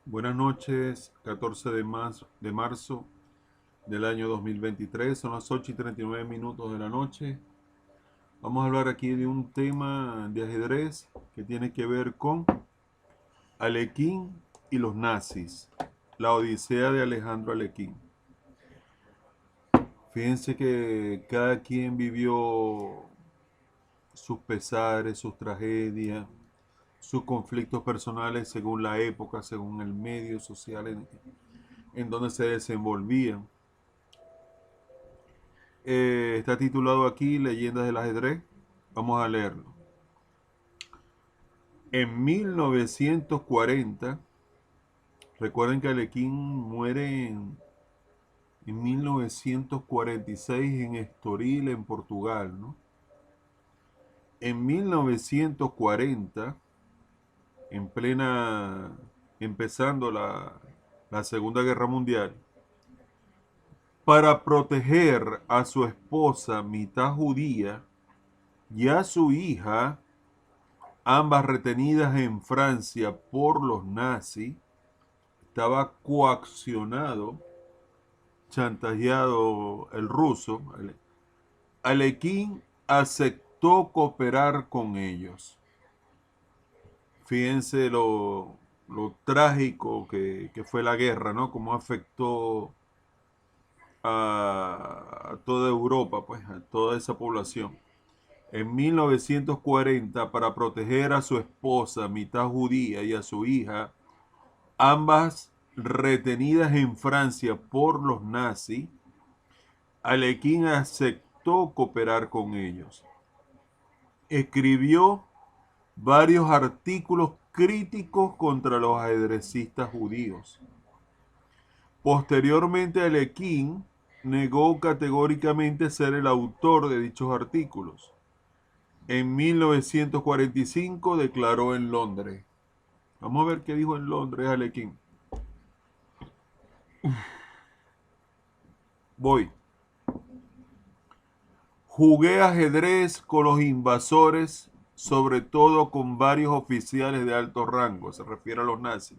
Buenas noches, 14 de marzo del año 2023, son las 8 y 39 minutos de la noche. Vamos a hablar aquí de un tema de ajedrez que tiene que ver con Alekhine y los nazis, la odisea de Alejandro Alekhine. Fíjense que cada quien vivió sus pesares, sus tragedias, sus conflictos personales según la época, según el medio social en donde se desenvolvían. Está titulado aquí Leyendas del ajedrez. Vamos a leerlo. En 1940, recuerden que Alekhine muere en 1946 en Estoril, en Portugal, ¿no? En 1940, en plena, empezando la Segunda Guerra Mundial, para proteger a su esposa mitad judía y a su hija, ambas retenidas en Francia por los nazis, estaba coaccionado, chantajeado el ruso. Alekhine aceptó cooperar con ellos. Fíjense lo trágico que fue la guerra, ¿no? Cómo afectó a toda Europa, pues, a toda esa población. En 1940, para proteger a su esposa, mitad judía, y a su hija, ambas retenidas en Francia por los nazis, Alekhine aceptó cooperar con ellos. Escribió varios artículos críticos contra los ajedrecistas judíos. Posteriormente, Alekhine negó categóricamente ser el autor de dichos artículos. En 1945 declaró en Londres. Vamos a ver qué dijo en Londres Alekhine. Voy. Jugué ajedrez con los invasores, sobre todo con varios oficiales de alto rango, se refiere a los nazis.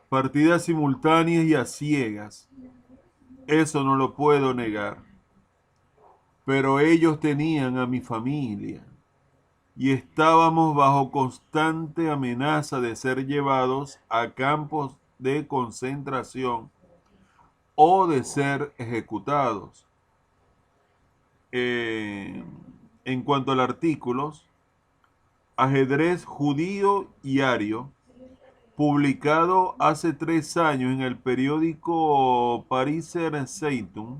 Partidas simultáneas y a ciegas, eso no lo puedo negar. Pero ellos tenían a mi familia y estábamos bajo constante amenaza de ser llevados a campos de concentración o de ser ejecutados. Eh, en cuanto al artículo, Ajedrez Judío y Ario, publicado hace 3 años en el periódico Pariser Zeitung,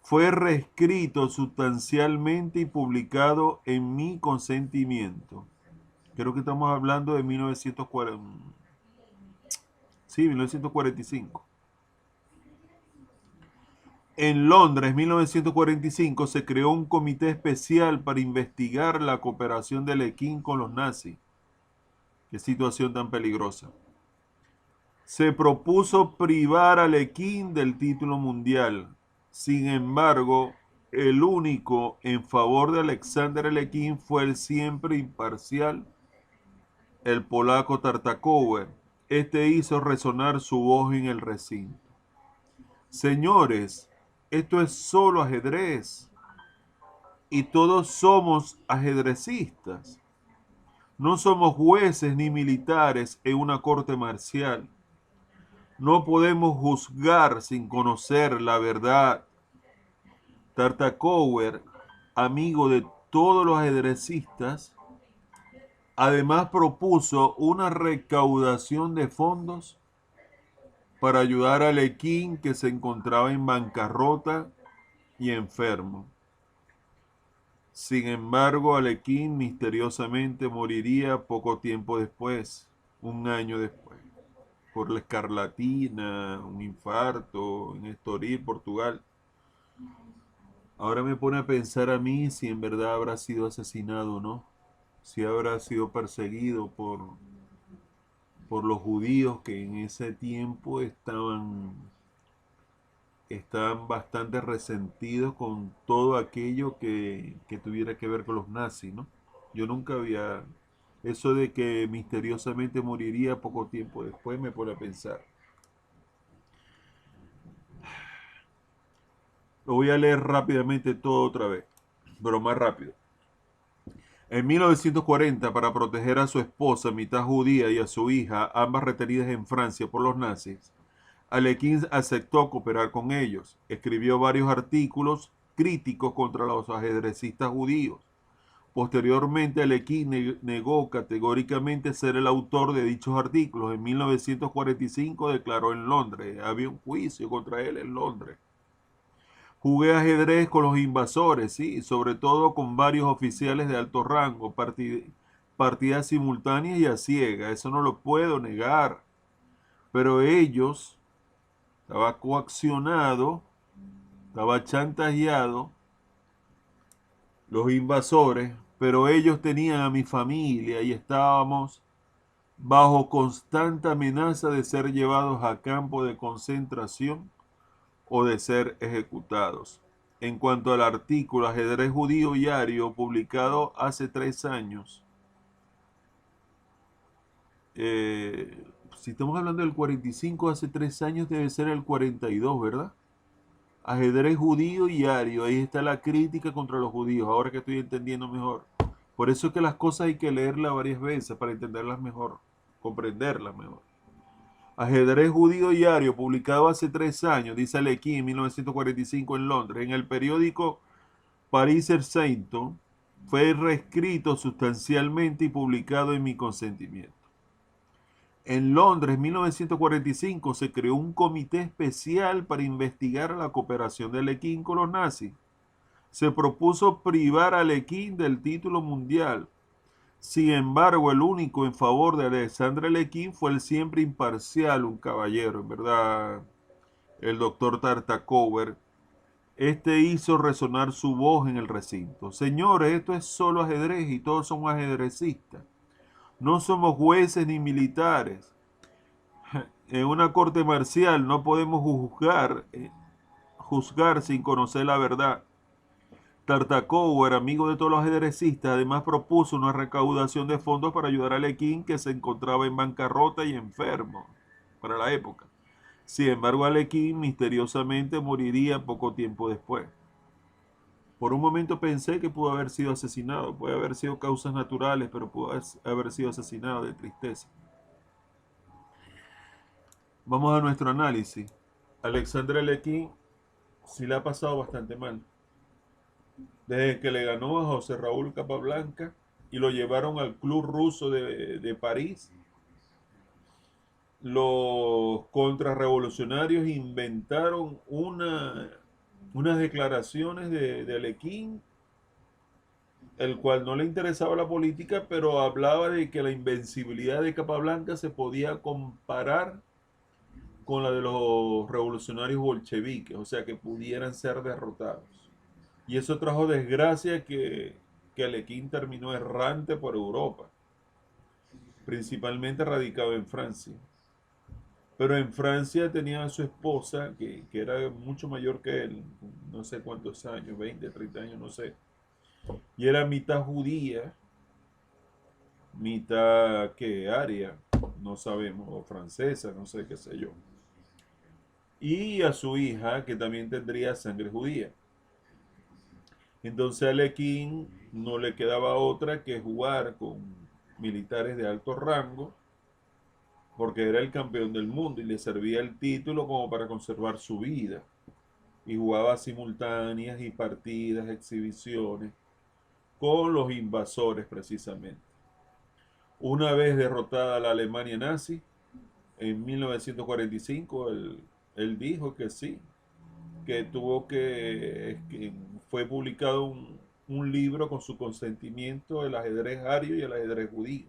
fue reescrito sustancialmente y publicado en mi consentimiento. Creo que estamos hablando de 1940, sí, 1945. En Londres, 1945, se creó un comité especial para investigar la cooperación de Alekhine con los nazis. Qué situación tan peligrosa. Se propuso privar a Alekhine del título mundial. Sin embargo, el único en favor de Alexander Alekhine fue el siempre imparcial, el polaco Tartakower. Este hizo resonar su voz en el recinto. Señores, esto es solo ajedrez y todos somos ajedrecistas. No somos jueces ni militares en una corte marcial. No podemos juzgar sin conocer la verdad. Tartakower, amigo de todos los ajedrecistas, además propuso una recaudación de fondos para ayudar a Alekhine, que se encontraba en bancarrota y enfermo. Sin embargo, Alekhine misteriosamente moriría poco tiempo después, un año después, por la escarlatina, un infarto en Estoril, Portugal. Ahora me pone a pensar a mí si en verdad habrá sido asesinado o no, si habrá sido perseguido por los judíos que en ese tiempo estaban bastante resentidos con todo aquello que tuviera que ver con los nazis, ¿no? Yo nunca había Eso de que misteriosamente moriría poco tiempo después me pone a pensar. Lo voy a leer rápidamente todo otra vez, pero más rápido. En 1940, para proteger a su esposa, mitad judía, y a su hija, ambas retenidas en Francia por los nazis, Alekhine aceptó cooperar con ellos. Escribió varios artículos críticos contra los ajedrecistas judíos. Posteriormente, Alekhine negó categóricamente ser el autor de dichos artículos. En 1945 declaró en Londres. Había un juicio contra él en Londres. Jugué ajedrez con los invasores, sí, sobre todo con varios oficiales de alto rango, partidas simultáneas y a ciegas, eso no lo puedo negar. Pero ellos, estaba coaccionado, estaba chantajeado, los invasores, pero ellos tenían a mi familia y estábamos bajo constante amenaza de ser llevados a campo de concentración o de ser ejecutados. En cuanto al artículo Ajedrez Judío Diario, publicado hace 3 años, si estamos hablando del 45, hace 3 años debe ser el 42, ¿verdad? Ajedrez Judío Diario, ahí está la crítica contra los judíos, ahora que estoy entendiendo mejor. Por eso es que las cosas hay que leerlas varias veces para entenderlas mejor, comprenderlas mejor. Ajedrez Judío Diario, publicado hace 3 años, dice Alekhine en 1945 en Londres, en el periódico Pariser Sainton, fue reescrito sustancialmente y publicado en mi consentimiento. En Londres, 1945, se creó un comité especial para investigar la cooperación de Alekhine con los nazis. Se propuso privar a Alekhine del título mundial. Sin embargo, el único en favor de Alexandre Alekhine fue el siempre imparcial, un caballero, en verdad, el doctor Tartakower. Este hizo resonar su voz en el recinto. Señores, esto es solo ajedrez y todos somos ajedrecistas. No somos jueces ni militares. En una corte marcial no podemos juzgar sin conocer la verdad. Tartakower, amigo de todos los ajedrecistas, además propuso una recaudación de fondos para ayudar a Alekhine, que se encontraba en bancarrota y enfermo para la época. Sin embargo, Alekhine misteriosamente moriría poco tiempo después. Por un momento pensé que pudo haber sido asesinado, puede haber sido causas naturales, pero pudo haber sido asesinado de tristeza. Vamos a nuestro análisis. Alexandre Alekhine sí le ha pasado bastante mal. Desde que le ganó a José Raúl Capablanca y lo llevaron al club ruso de París, los contrarrevolucionarios inventaron unas declaraciones de Alekhine, el cual no le interesaba la política, pero hablaba de que la invencibilidad de Capablanca se podía comparar con la de los revolucionarios bolcheviques, o sea que pudieran ser derrotados. Y eso trajo desgracia que Alekhine terminó errante por Europa, principalmente radicado en Francia. Pero en Francia tenía a su esposa, que era mucho mayor que él, no sé cuántos años, 20, 30 años, no sé. Y era mitad judía, mitad que aria, no sabemos, o francesa, no sé qué sé yo. Y a su hija, que también tendría sangre judía. Entonces a Alekhine no le quedaba otra que jugar con militares de alto rango, porque era el campeón del mundo y le servía el título como para conservar su vida. Y jugaba simultáneas y partidas, exhibiciones con los invasores precisamente. Una vez derrotada la Alemania nazi, en 1945, él dijo que sí, que fue publicado un libro con su consentimiento, el ajedrez ario y el ajedrez judío.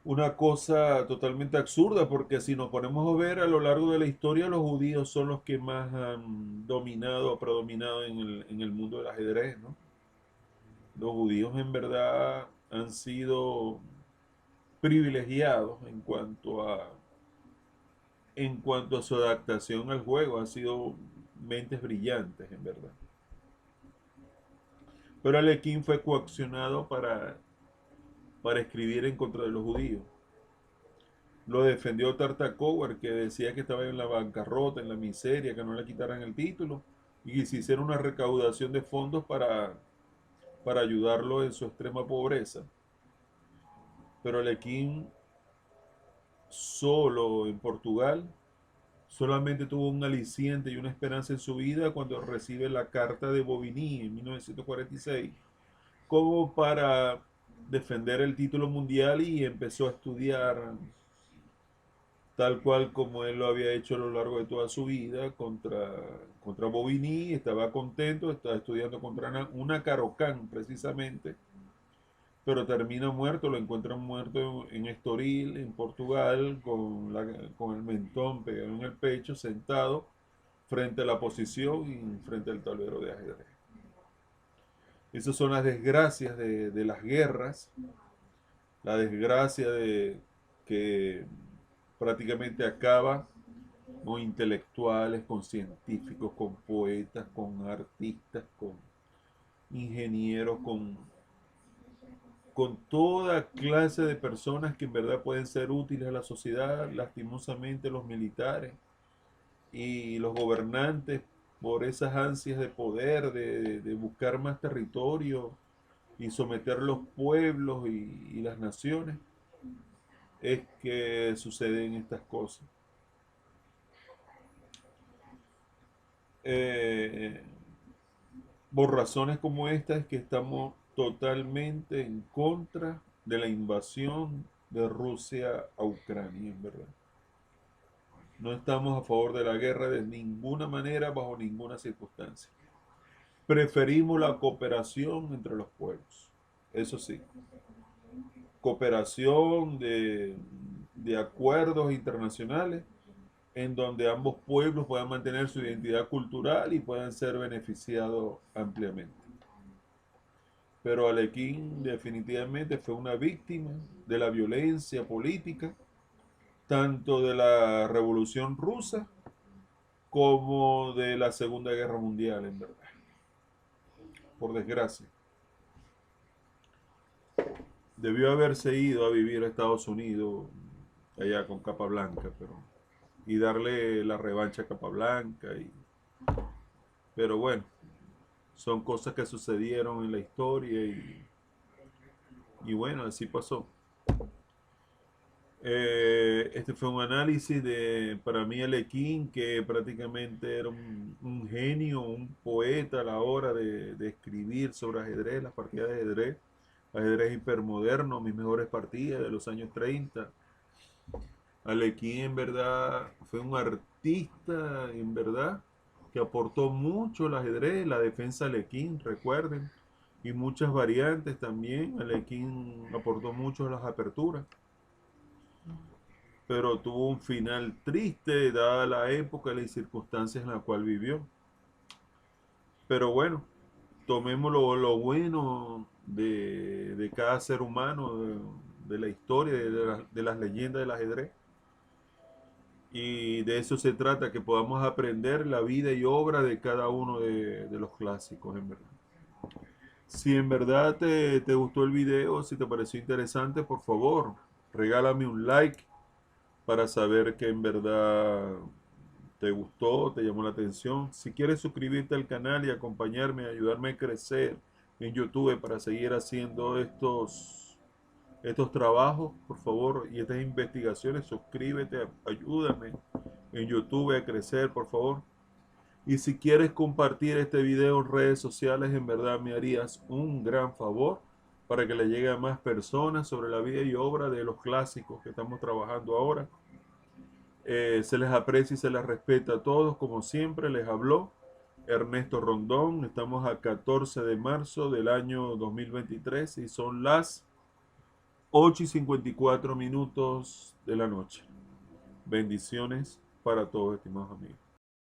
Una cosa totalmente absurda, porque si nos ponemos a ver a lo largo de la historia, los judíos son los que más han dominado o predominado en el mundo del ajedrez, ¿no? Los judíos en verdad han sido privilegiados en cuanto a su adaptación al juego, han sido mentes brillantes en verdad. Pero Alekhine fue coaccionado para para escribir en contra de los judíos. Lo defendió Tartakower, que decía que estaba en la bancarrota, en la miseria, que no le quitaran el título, y que se hiciera una recaudación de fondos para ayudarlo en su extrema pobreza. Pero Alequín, solo en Portugal, solamente tuvo un aliciente y una esperanza en su vida cuando recibe la carta de Bobigny en 1946, como para defender el título mundial, y empezó a estudiar tal cual como él lo había hecho a lo largo de toda su vida contra Bobigny. Estaba contento, estaba estudiando contra una Carocán precisamente, pero termina muerto. Lo encuentran muerto en Estoril, en Portugal, con el mentón pegado en el pecho, sentado frente a la posición y frente al tablero de ajedrez. Esas son las desgracias de las guerras, la desgracia de que prácticamente acaba con intelectuales, con científicos, con poetas, con artistas, con ingenieros, con toda clase de personas que en verdad pueden ser útiles a la sociedad. Lastimosamente los militares y los gobernantes, por esas ansias de poder, de buscar más territorio y someter los pueblos y las naciones, es que suceden estas cosas. Eh, por razones como esta es que estamos totalmente en contra de la invasión de Rusia a Ucrania, en verdad. No estamos a favor de la guerra de ninguna manera, bajo ninguna circunstancia. Preferimos la cooperación entre los pueblos, eso sí. Cooperación de acuerdos internacionales en donde ambos pueblos puedan mantener su identidad cultural y puedan ser beneficiados ampliamente. Pero Alequín definitivamente fue una víctima de la violencia política, tanto de la Revolución Rusa como de la Segunda Guerra Mundial, en verdad. Por desgracia. Debió haberse ido a vivir a Estados Unidos, allá con Capablanca, y darle la revancha a Capablanca. Pero bueno, son cosas que sucedieron en la historia y bueno, así pasó. Este fue un análisis para mí, Alequín, que prácticamente era un genio, un poeta a la hora de escribir sobre ajedrez, las partidas de ajedrez hipermoderno, mis mejores partidas de los años 30. Alequín en verdad fue un artista, en verdad, que aportó mucho al ajedrez, la defensa Alequín, recuerden, y muchas variantes también. Alequín aportó mucho a las aperturas, pero tuvo un final triste dada la época y las circunstancias en la cual vivió. Pero bueno, tomemos lo bueno de cada ser humano, de la historia, de las leyendas del ajedrez. Y de eso se trata, que podamos aprender la vida y obra de cada uno de los clásicos, en verdad. Si en verdad te gustó el video, si te pareció interesante, por favor, regálame un like para saber que en verdad te gustó, te llamó la atención. Si quieres suscribirte al canal y acompañarme, ayudarme a crecer en YouTube para seguir haciendo estos trabajos, por favor, y estas investigaciones, suscríbete, ayúdame en YouTube a crecer, por favor. Y si quieres compartir este video en redes sociales, en verdad me harías un gran favor para que le llegue a más personas sobre la vida y obra de los clásicos que estamos trabajando ahora. Se les aprecia y se les respeta a todos, como siempre. Les habló Ernesto Rondón. Estamos a 14 de marzo del año 2023 y son las 8:54 de la noche. Bendiciones para todos, estimados amigos.